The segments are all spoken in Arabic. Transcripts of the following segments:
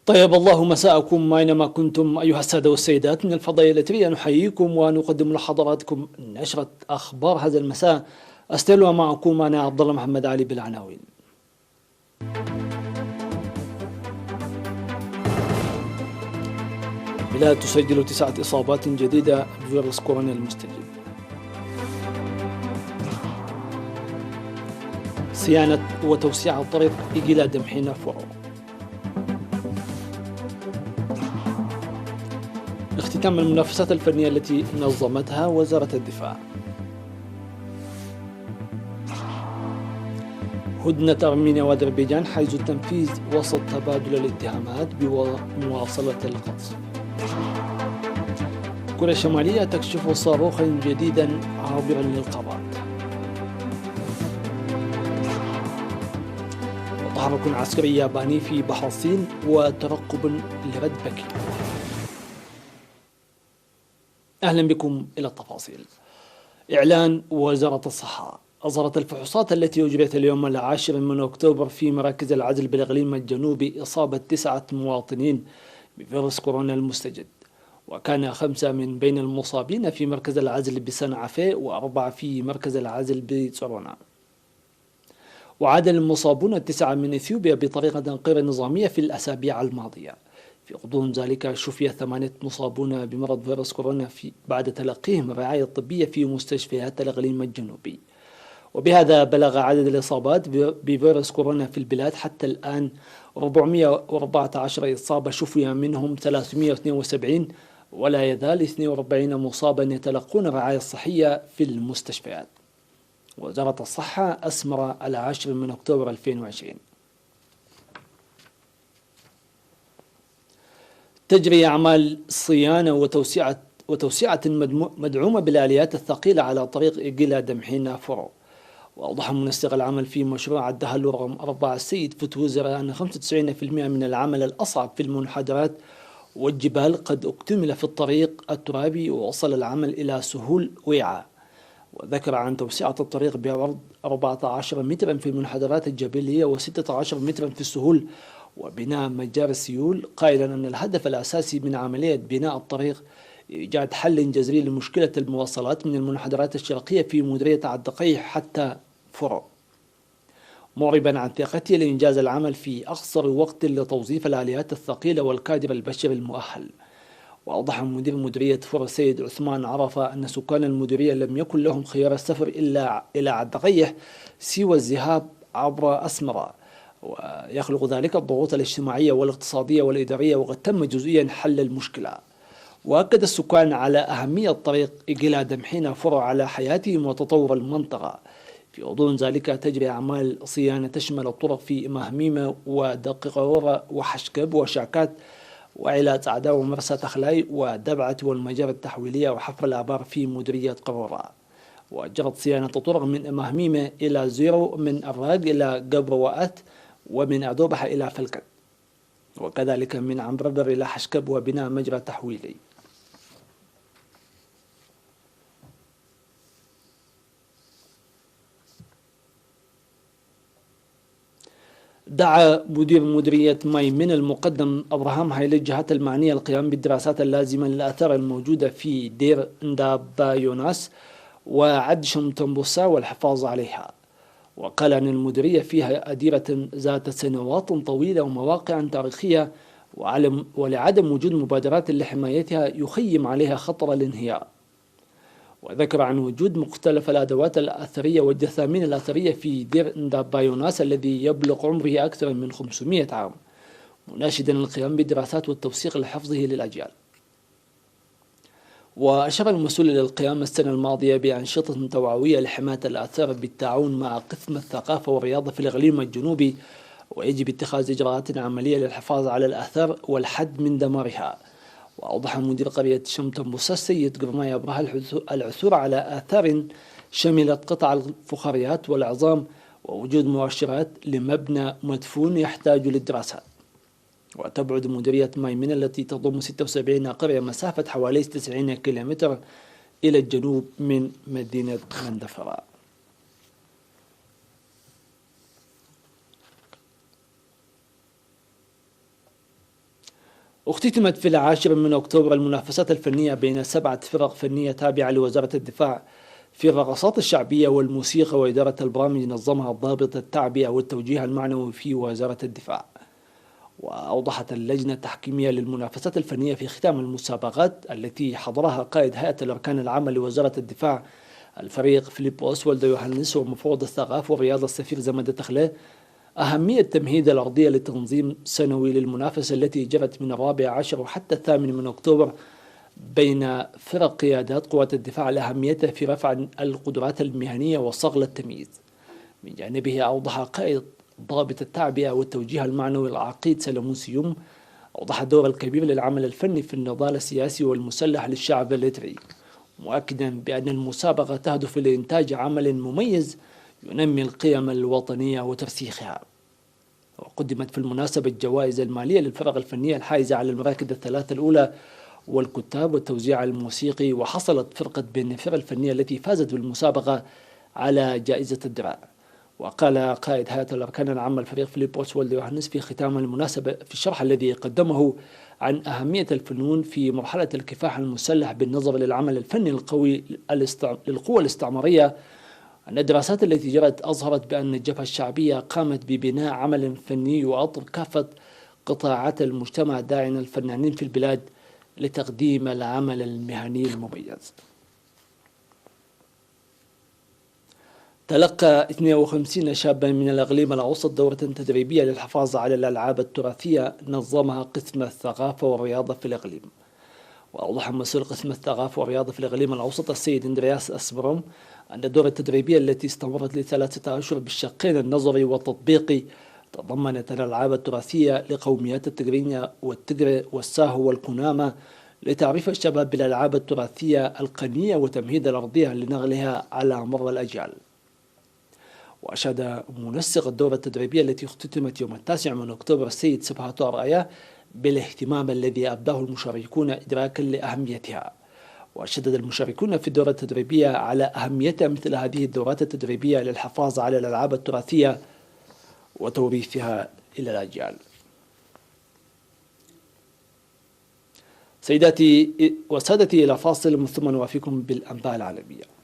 طيب الله مساءكم أينما كنتم أيها السادة والسيدات من الفضائية التي نحييكم ونقدم لحضراتكم نشرة أخبار هذا المساء. أستلم معكم أنا عبد الله محمد علي بالعناوين. البلاد تسجل 9 إصابات جديدة بفيروس كورونا المستجد. صيانة وتوسيع الطريق إلى دمحين فرع. اختتام المنافسات الفنية التي نظمتها وزارة الدفاع. هدنة أرمينيا وأذربيجان حيث التنفيذ وسط تبادل الاتهامات بمواصلة القصف. كوريا الشمالية تكشف صاروخا جديدا عابرا للقارات. وتحرك عسكري ياباني في بحر الصين وترقب لرد بكين. أهلا بكم إلى التفاصيل. إعلان وزارة الصحة: أظهرت الفحوصات التي أجريت اليوم 10 من أكتوبر في مراكز العزل بالإقليم الجنوبي إصابة 9 مواطنين بفيروس كورونا المستجد، وكان 5 من بين المصابين في مركز العزل بسنعفة و4 في مركز العزل بصرونا. وعاد المصابون 9 من إثيوبيا بطريقة غير نظامية في الأسابيع الماضية. في غضون ذلك شفي 8 مصابون بمرض فيروس كورونا بعد تلقيهم الرعاية الطبية في مستشفيات الإقليم الجنوبي. وبهذا بلغ عدد الإصابات بفيروس كورونا في البلاد حتى الآن 414 إصابة، شفي منهم 372، ولا يزال 42 مصابا يتلقون الرعاية الصحية في المستشفيات. وزارة الصحة أسمر 10 من أكتوبر 2020. تجري أعمال صيانة وتوسعة مدعومة بالآليات الثقيلة على طريق إلى دمحين فرع. وأوضح منسق العمل في مشروع الدهل رقم 4 السيد فتوزر أن 95% من العمل الأصعب في المنحدرات والجبال قد اكتمل في الطريق الترابي، ووصل العمل إلى سهول ويعة. وذكر عن توسعة الطريق بعرض 14 مترا في المنحدرات الجبلية و16 مترا في السهول وبناء مجاري السيول، قائلا أن الهدف الأساسي من عملية بناء الطريق إيجاد حل جذري لمشكلة المواصلات من المنحدرات الشرقية في مديرية الدقيح حتى فرع، معربا عن ثقته لإنجاز العمل في أقصر وقت لتوظيف الآليات الثقيلة والكادر البشري المؤهل. وأوضح مدير مديرية فرع سيد عثمان عرفة أن سكان المديرية لم يكن لهم خيار السفر إلا إلى الدقيح سوى الذهاب عبر أسمرة، ويخلق ذلك الضغوط الاجتماعية والاقتصادية والإدارية، وقد تم جزئيا حل المشكلة. وأكد السكان على أهمية طريق إلى دمحين فرع على حياتهم وتطور المنطقة. في غضون ذلك تجري أعمال صيانة تشمل الطرق في مهميمة ودقيقورة وحشكب وشاكات وعلات عداء ومرسى تخلاي ودبعة والمجاري التحويلية وحفر الآبار في مديرية قرورة. وجرت صيانة الطرق من مهميمة إلى زيرو، من الراق إلى قبر وأت، ومن أدوبح إلى فلكت، وكذلك من عنبربر إلى حشكب وبناء مجرى تحويلي. دعا مدير مديرية ماي من المقدم أبراهام هايلي الجهات المعنية القيام بالدراسات اللازمة للآثار الموجودة في دير ندابا يوناس وعد شمتنبوسا والحفاظ عليها. وقال أن المديرية فيها أديرة ذات سنوات طويلة ومواقع تاريخية، ولعدم وجود مبادرات لحمايتها يخيم عليها خطر الانهيار. وذكر عن وجود مختلف الأدوات الأثرية والجثامين الأثرية في دير ندابايوناس الذي يبلغ عمره أكثر من 500 عام، مناشدا القيام بالدراسات والتوثيق لحفظه للأجيال. وأشار المسؤول للقيام السنة الماضية بأنشطة توعوية لحماية الآثار بالتعاون مع قسم الثقافة والرياضة في الإقليم الجنوبي، ويجب اتخاذ إجراءات عملية للحفاظ على الآثار والحد من دمارها. وأوضح مدير قرية شمتنبوسا السيد قرماي أبرهة العثور على آثار شملت قطع الفخاريات والعظام ووجود مؤشرات لمبنى مدفون يحتاج للدراسات. وتبعد مديرية مايمن التي تضم 76 قرية مسافة حوالي 90 كيلومتر إلى الجنوب من مدينة مندفرة. اختتمت في 10 أكتوبر المنافسات الفنية بين 7 فرق فنية تابعة لوزارة الدفاع في الرقصات الشعبية والموسيقى، وإدارة البرامج نظمها ضابط التعبئة والتوجيه المعنوي في وزارة الدفاع. وأوضحت اللجنة التحكيمية للمنافسات الفنية في ختام المسابقات التي حضرها قائد هيئة الأركان العامة لوزارة الدفاع الفريق فيليب أوسوالدو يوهانس ومفوض الثقافة والرياضة السفير زمد تخلة أهمية تمهيد الأرضية لتنظيم سنوي للمنافسة التي جرت من 14 وحتى 8 أكتوبر بين فرق قيادات قوات الدفاع لأهميتها في رفع القدرات المهنية وصقل التمييز. من جانبه أوضح قائد ضابط التعبئة والتوجيه المعنوي العقيد سلمون سيوم أوضح الدور الكبير للعمل الفني في النضال السياسي والمسلح للشعب الإريتري، مؤكدا بأن المسابقة تهدف لإنتاج عمل مميز ينمي القيم الوطنية وترسيخها. وقدمت في المناسبة الجوائز المالية للفرق الفنية الحائزة على المراكز الثلاثة الأولى والكتاب والتوزيع الموسيقي. وحصلت فرقة بنفر الفنية التي فازت بالمسابقة على جائزة الدراع. وقال قائد هيئة الأركان العامة الفريق فيليب أوسوالدو يوهانس في ختام المناسبة في الشرح الذي قدمه عن أهمية الفنون في مرحلة الكفاح المسلح بالنظر للعمل الفني القوي للقوى الاستعمارية، أن الدراسات التي جرت أظهرت بأن الجبهة الشعبية قامت ببناء عمل فني يعطر كافة قطاعات المجتمع، داعيا الفنانين في البلاد لتقديم العمل المهني المميز. تلقى 52 شابا من الإقليم الأوسط دورة تدريبية للحفاظ على الألعاب التراثية نظمها قسم الثقافة والرياضة في الإقليم. وأوضح مسؤول قسم الثقافة والرياضة في الإقليم الأوسط السيد اندرياس أسبروم أن الدورة التدريبية التي استمرت ل3 أشهر بالشقين النظري والتطبيقي تضمنت الألعاب التراثية لقوميات التجرينيا والتجري والساهو والكنامة لتعريف الشباب بالألعاب التراثية القنية وتمهيد الأرضية لنقلها على مر الأجيال. وأشاد منسق الدورة التدريبية التي اختتمت يوم 9 أكتوبر السيد سبهاتو أرآيا بالاهتمام الذي أبداه المشاركون إدراكا لأهميتها. وشدد المشاركون في الدورة التدريبية على أهمية مثل هذه الدورات التدريبية للحفاظ على الألعاب التراثية وتوريثها إلى الأجيال. سيداتي وسادتي، إلى فاصل ثم نوافيكم بالأنباء العالمية.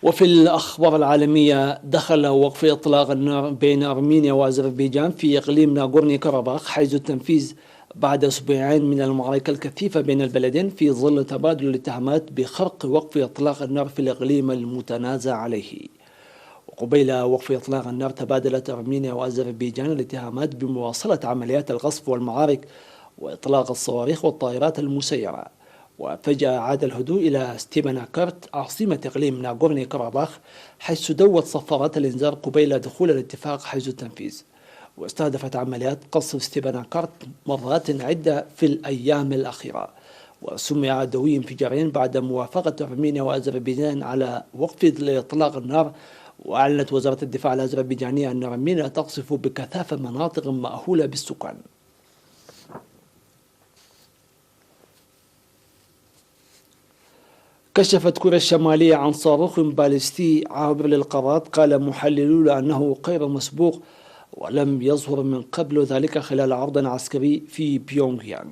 وفي الأخبار العالمية، دخل وقف إطلاق النار بين أرمينيا وأذربيجان في إقليم ناغورني كاراباخ حيث التنفيذ بعد أسبوعين من المعركة الكثيفة بين البلدين في ظل تبادل الاتهامات بخرق وقف إطلاق النار في الإقليم المتنازع عليه. وقبيل وقف إطلاق النار تبادلت أرمينيا وأذربيجان الاتهامات بمواصلة عمليات القصف والمعارك وإطلاق الصواريخ والطائرات المسيرة. وفجأة عاد الهدوء إلى ستيباناكرت عاصمة إقليم ناغورني كاراباخ حيث دوت صفارات الإنذار قبيل دخول الاتفاق حيز التنفيذ. واستهدفت عمليات قصف ستيباناكرت مرات عدة في الأيام الأخيرة، وسمع دوي انفجارين بعد موافقة أرمينيا وأذربيجان على وقف إطلاق النار. وأعلنت وزارة الدفاع الأذربيجانية أن أرمينيا تقصف بكثافة مناطق مأهولة بالسكان. كشفت كوريا الشمالية عن صاروخ باليستي عابر للقارات قال محللون أنه غير مسبوق ولم يظهر من قبل ذلك خلال عرض عسكري في بيونغ يانغ.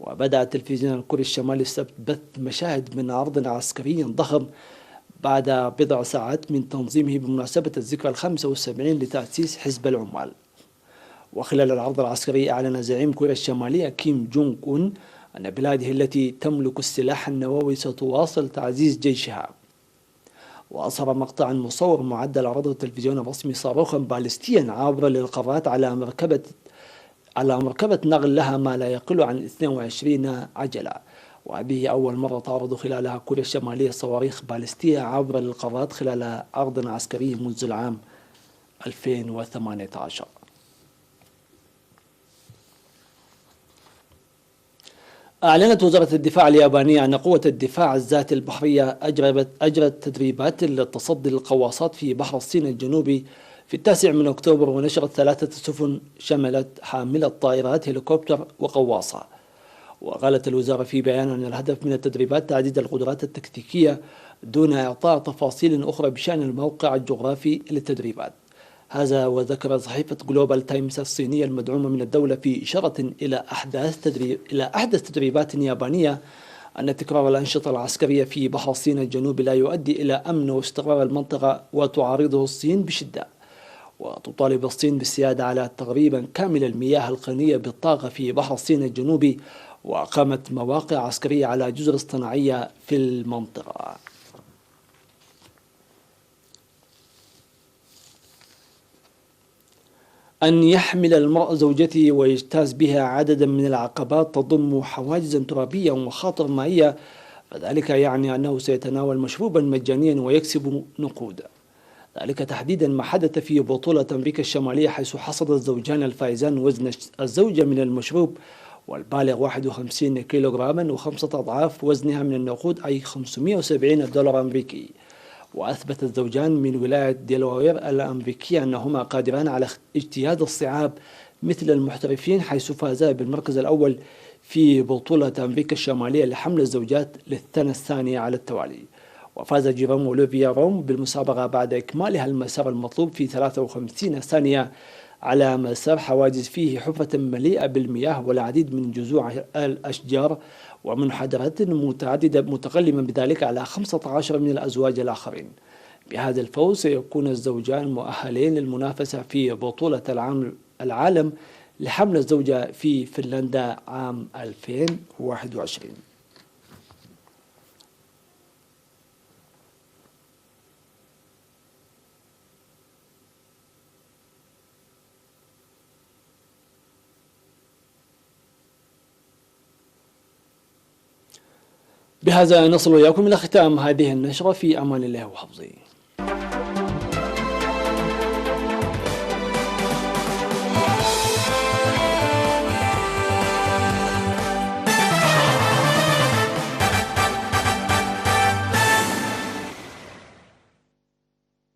وبدأ التلفزيون الكوري الشمالي السبت بث مشاهد من عرض عسكري ضخم بعد بضع ساعات من تنظيمه بمناسبة الذكرى 75 لتأسيس حزب العمال. وخلال العرض العسكري أعلن زعيم كوريا الشمالية كيم جونغ أون أن بلاده التي تملك السلاح النووي ستواصل تعزيز جيشها. وأظهر مقطعا مصور معدل عرضه التلفزيون الرسمي صاروخا باليستيا عابرا للقارات على مركبة نقل لها ما لا يقل عن 22 عجلة. وهذه أول مرة تعرض خلالها كوريا الشمالية صواريخ باليستية عابرة للقارات خلال عرض عسكري منذ العام 2018. أعلنت وزارة الدفاع اليابانية أن قوة الدفاع الذاتي البحرية أجرت تدريبات للتصدي للغواصات في بحر الصين الجنوبي في 9 أكتوبر، ونشرت 3 سفن شملت حاملة طائرات هليكوبتر وغواصة. وقالت الوزارة في بيان أن الهدف من التدريبات تعزيز القدرات التكتيكية دون إعطاء تفاصيل أخرى بشأن الموقع الجغرافي للتدريبات. هذا وذكر صحيفة جلوبال تايمز الصينية المدعومة من الدولة في إشارة إلى أحدث تدريبات يابانية أن تكرار الأنشطة العسكرية في بحر الصين الجنوبي لا يؤدي إلى أمن واستقرار المنطقة وتعارضه الصين بشدة. وتطالب الصين بالسيادة على تقريبا كامل المياه القنية بالطاقة في بحر الصين الجنوبي وأقامت مواقع عسكرية على جزر اصطناعية في المنطقة. أن يحمل المرء زوجته ويجتاز بها عددا من العقبات تضم حواجزا ترابية ومخاطر مائية، فذلك يعني أنه سيتناول مشروبا مجانيا ويكسب نقودا. ذلك تحديدا ما حدث في بطولة أمريكا الشمالية، حيث حصد الزوجان الفائزان وزن الزوجة من المشروب والبالغ 51 كيلوغراما وخمسة أضعاف وزنها من النقود، أي 570 دولار أمريكي. وأثبت الزوجان من ولاية ديلوير الأمريكية أنهما قادران على اجتياز الصعاب مثل المحترفين، حيث فازا بالمركز الأول في بطولة أمريكا الشمالية لحمل الزوجات للسنة الثانية على التوالي. وفاز جيروم أوليفيا روم بالمسابقة بعد إكمالها المسار المطلوب في 53 ثانية على مسار حواجز فيه حفرة مليئة بالمياه والعديد من جذوع الأشجار ومنحدرات متعددة، متقلما بذلك على 15 من الأزواج الآخرين. بهذا الفوز سيكون الزوجان مؤهلين للمنافسة في بطولة العالم لحمل الزوجة في فنلندا عام 2021. بهذا نصل إياكم إلى ختام هذه النشرة، في أمان الله وحفظه.